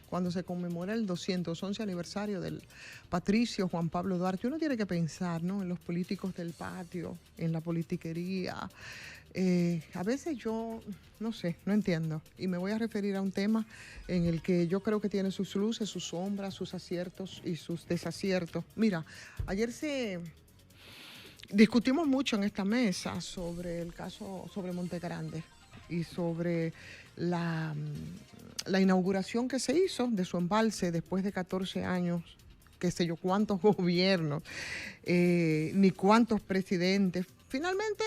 cuando se conmemora el 211 aniversario del patricio Juan Pablo Duarte, uno tiene que pensar, ¿no?, en los políticos del patio, en la politiquería. A veces yo, no sé, no entiendo. Y me voy a referir a un tema en el que yo creo que tiene sus luces, sus sombras, sus aciertos y sus desaciertos. Mira, ayer discutimos mucho en esta mesa sobre el caso, sobre Montegrande y sobre la inauguración que se hizo de su embalse después de 14 años, qué sé yo cuántos gobiernos, ni cuántos presidentes. Finalmente,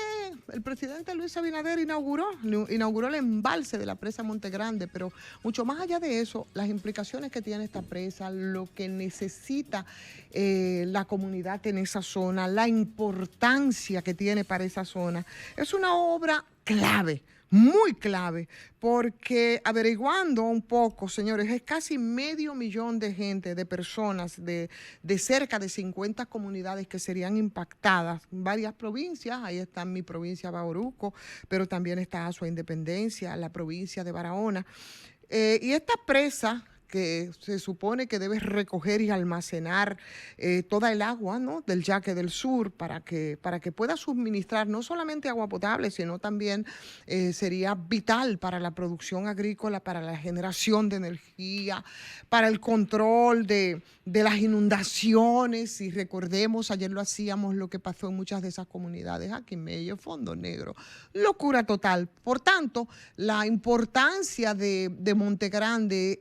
el presidente Luis Abinader inauguró el embalse de la presa Montegrande, pero mucho más allá de eso, las implicaciones que tiene esta presa, lo que necesita la comunidad en esa zona, la importancia que tiene para esa zona, es una obra clave, muy clave, porque averiguando un poco, señores, es casi 500.000 de gente, de personas, de cerca de 50 comunidades que serían impactadas, varias provincias, ahí está mi provincia Bauruco, pero también está Azua Independencia, la provincia de Barahona, y esta presa que se supone que debe recoger y almacenar toda el agua, ¿no?, del Yaque del Sur para que pueda suministrar no solamente agua potable, sino también sería vital para la producción agrícola, para la generación de energía, para el control de las inundaciones. Y recordemos, ayer lo hacíamos, lo que pasó en muchas de esas comunidades, aquí en Medio, Fondo Negro, locura total. Por tanto, la importancia de Montegrande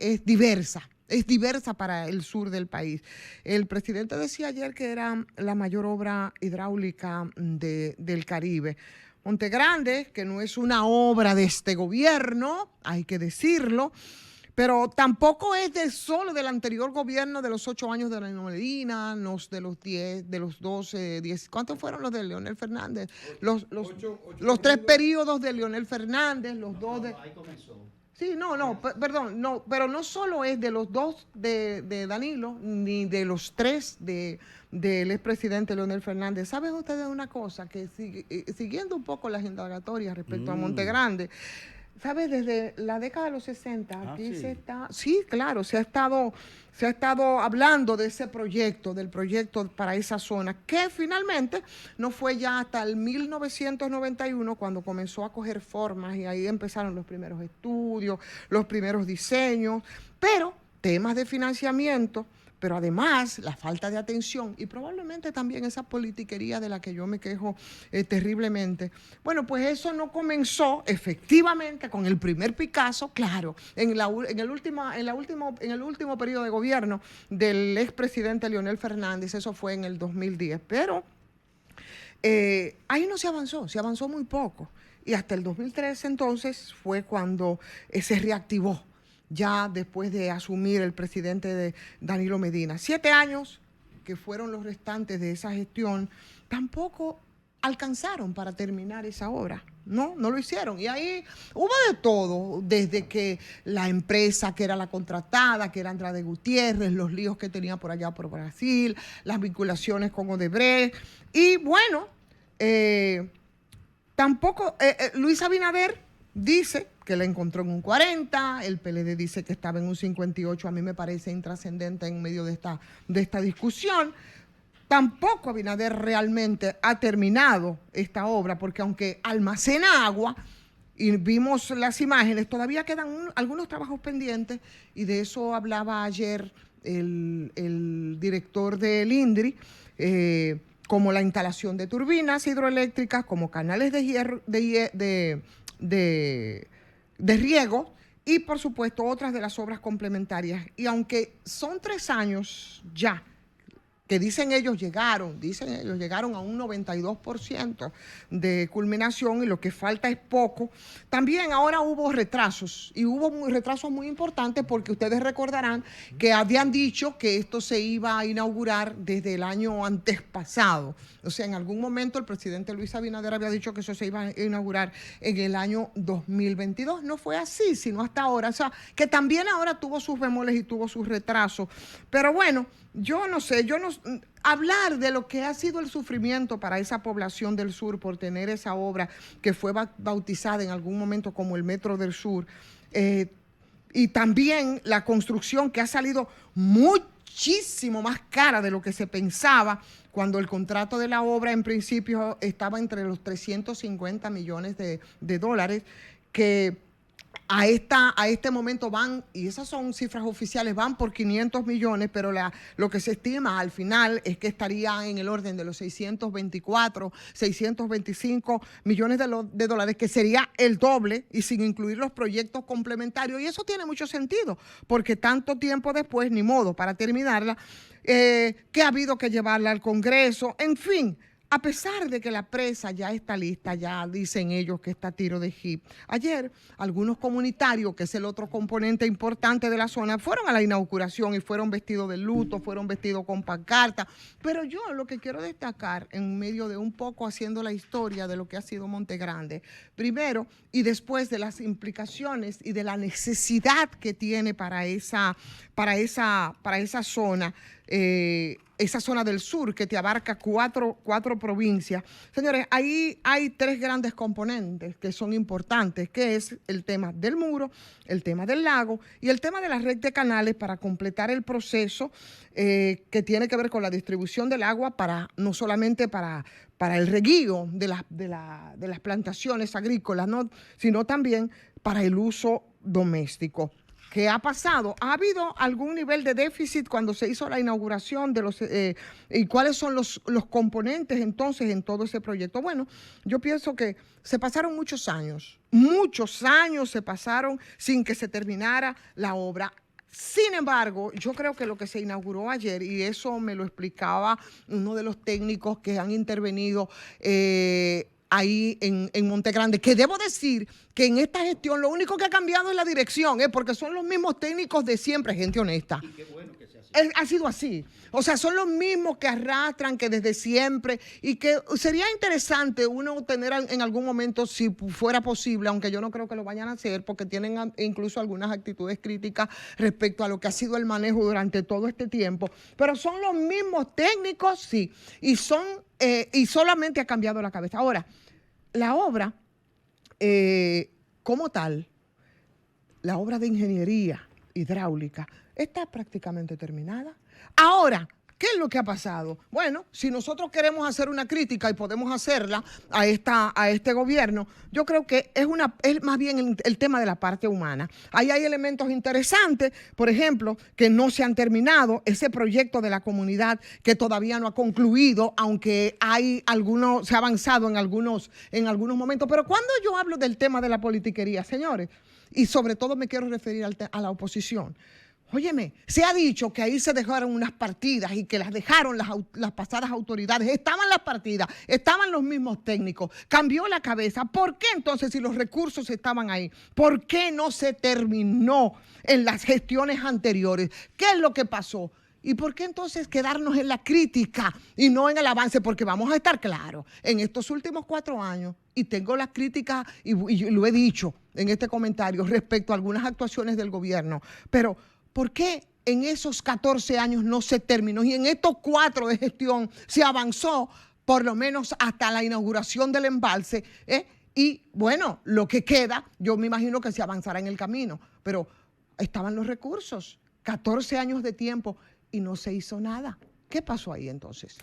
es diversa para el sur del país. El presidente decía ayer que era la mayor obra hidráulica del Caribe. Montegrande, que no es una obra de este gobierno, hay que decirlo, pero tampoco es solo del anterior gobierno de los 8 años de Danilo Medina, de los 10, de los 12, 10. ¿Cuántos fueron los de Leonel Fernández? Los 3 periodos de Leonel Fernández, los 2 de... Ahí comenzó. Sí, perdón, no, pero no solo es de los 2 de Danilo, ni de los 3 del expresidente Leonel Fernández. ¿Saben ustedes una cosa? Que siguiendo un poco las indagatorias respecto a Montegrande, ¿sabes? Desde la década de los 60, aquí sí. se está... Sí, claro, se ha estado hablando de ese proyecto, del proyecto para esa zona, que finalmente no fue ya hasta el 1991 cuando comenzó a coger formas y ahí empezaron los primeros estudios, los primeros diseños, pero temas de financiamiento, pero además la falta de atención y probablemente también esa politiquería de la que yo me quejo terriblemente. Bueno, pues eso no comenzó efectivamente con el primer Picasso, claro, en el último periodo de gobierno del expresidente Leonel Fernández, eso fue en el 2010, pero ahí no se avanzó muy poco. Y hasta el 2013 entonces fue cuando se reactivó, ya después de asumir el presidente de Danilo Medina. 7 años que fueron los restantes de esa gestión, tampoco alcanzaron para terminar esa obra. No lo hicieron. Y ahí hubo de todo, desde que la empresa que era la contratada, que era Andrade Gutiérrez, los líos que tenía por allá por Brasil, las vinculaciones con Odebrecht. Y bueno, tampoco Luis Abinader dice que la encontró en un 40, el PLD dice que estaba en un 58, a mí me parece intrascendente en medio de esta discusión. Tampoco Abinader realmente ha terminado esta obra, porque aunque almacena agua, y vimos las imágenes, todavía quedan algunos trabajos pendientes, y de eso hablaba ayer el director del INDRI, como la instalación de turbinas hidroeléctricas, como canales de riego y, por supuesto, otras de las obras complementarias. Y aunque son 3 años ya que dicen ellos llegaron a un 92% de culminación y lo que falta es poco. También ahora hubo retrasos y hubo retrasos muy importantes porque ustedes recordarán que habían dicho que esto se iba a inaugurar desde el año antes pasado. O sea, en algún momento el presidente Luis Abinader había dicho que eso se iba a inaugurar en el año 2022. No fue así, sino hasta ahora. O sea, que también ahora tuvo sus bemoles y tuvo sus retrasos. Pero bueno, yo no sé, hablar de lo que ha sido el sufrimiento para esa población del sur por tener esa obra que fue bautizada en algún momento como el Metro del Sur, y también la construcción que ha salido muchísimo más cara de lo que se pensaba cuando el contrato de la obra en principio estaba entre los 350 millones de dólares, que a este momento van, y esas son cifras oficiales, van por 500 millones, pero lo que se estima al final es que estaría en el orden de los 624, 625 millones de dólares, que sería el doble y sin incluir los proyectos complementarios. Y eso tiene mucho sentido, porque tanto tiempo después, ni modo, para terminarla, que ha habido que llevarla al Congreso, en fin. A pesar de que la presa ya está lista, ya dicen ellos que está a tiro de hit. Ayer, algunos comunitarios, que es el otro componente importante de la zona, fueron a la inauguración y fueron vestidos de luto, fueron vestidos con pancarta. Pero yo lo que quiero destacar, en medio de un poco haciendo la historia de lo que ha sido Monte Grande, primero y después de las implicaciones y de la necesidad que tiene para esa zona, esa zona del sur que te abarca cuatro provincias. Señores, ahí hay tres grandes componentes que son importantes, que es el tema del muro, el tema del lago y el tema de la red de canales para completar el proceso que tiene que ver con la distribución del agua, no solamente para el reguío de las plantaciones agrícolas, ¿no?, sino también para el uso doméstico. ¿Qué ha pasado? ¿Ha habido algún nivel de déficit cuando se hizo la inauguración de y cuáles son los componentes entonces en todo ese proyecto? Bueno, yo pienso que se pasaron muchos años se pasaron sin que se terminara la obra. Sin embargo, yo creo que lo que se inauguró ayer, y eso me lo explicaba uno de los técnicos que han intervenido ahí en Monte Grande, que debo decir que en esta gestión lo único que ha cambiado es la dirección, porque son los mismos técnicos de siempre, gente honesta. Y qué bueno que sea así. Ha sido así. O sea, son los mismos que arrastran, que desde siempre, y que sería interesante uno tener en algún momento, si fuera posible, aunque yo no creo que lo vayan a hacer, porque tienen incluso algunas actitudes críticas respecto a lo que ha sido el manejo durante todo este tiempo, pero son los mismos técnicos, sí, y solamente ha cambiado la cabeza. Ahora, la obra, como tal, la obra de ingeniería hidráulica está prácticamente terminada. Ahora, ¿qué es lo que ha pasado? Bueno, si nosotros queremos hacer una crítica y podemos hacerla a este gobierno, yo creo que es más bien el tema de la parte humana. Ahí hay elementos interesantes, por ejemplo, que no se han terminado, ese proyecto de la comunidad que todavía no ha concluido, aunque se ha avanzado en algunos momentos. Pero cuando yo hablo del tema de la politiquería, señores, y sobre todo me quiero referir a la oposición, óyeme, se ha dicho que ahí se dejaron unas partidas y que las dejaron las pasadas autoridades. Estaban las partidas, estaban los mismos técnicos, cambió la cabeza. ¿Por qué entonces, si los recursos estaban ahí, por qué no se terminó en las gestiones anteriores? ¿Qué es lo que pasó? ¿Y por qué entonces quedarnos en la crítica y no en el avance? Porque vamos a estar claros, en estos últimos 4 años, y tengo las críticas, y lo he dicho en este comentario, respecto a algunas actuaciones del gobierno, pero ¿por qué en esos 14 años no se terminó? Y en estos 4 de gestión se avanzó por lo menos hasta la inauguración del embalse, y bueno, lo que queda, yo me imagino que se avanzará en el camino, pero estaban los recursos, 14 años de tiempo y no se hizo nada. ¿Qué pasó ahí entonces?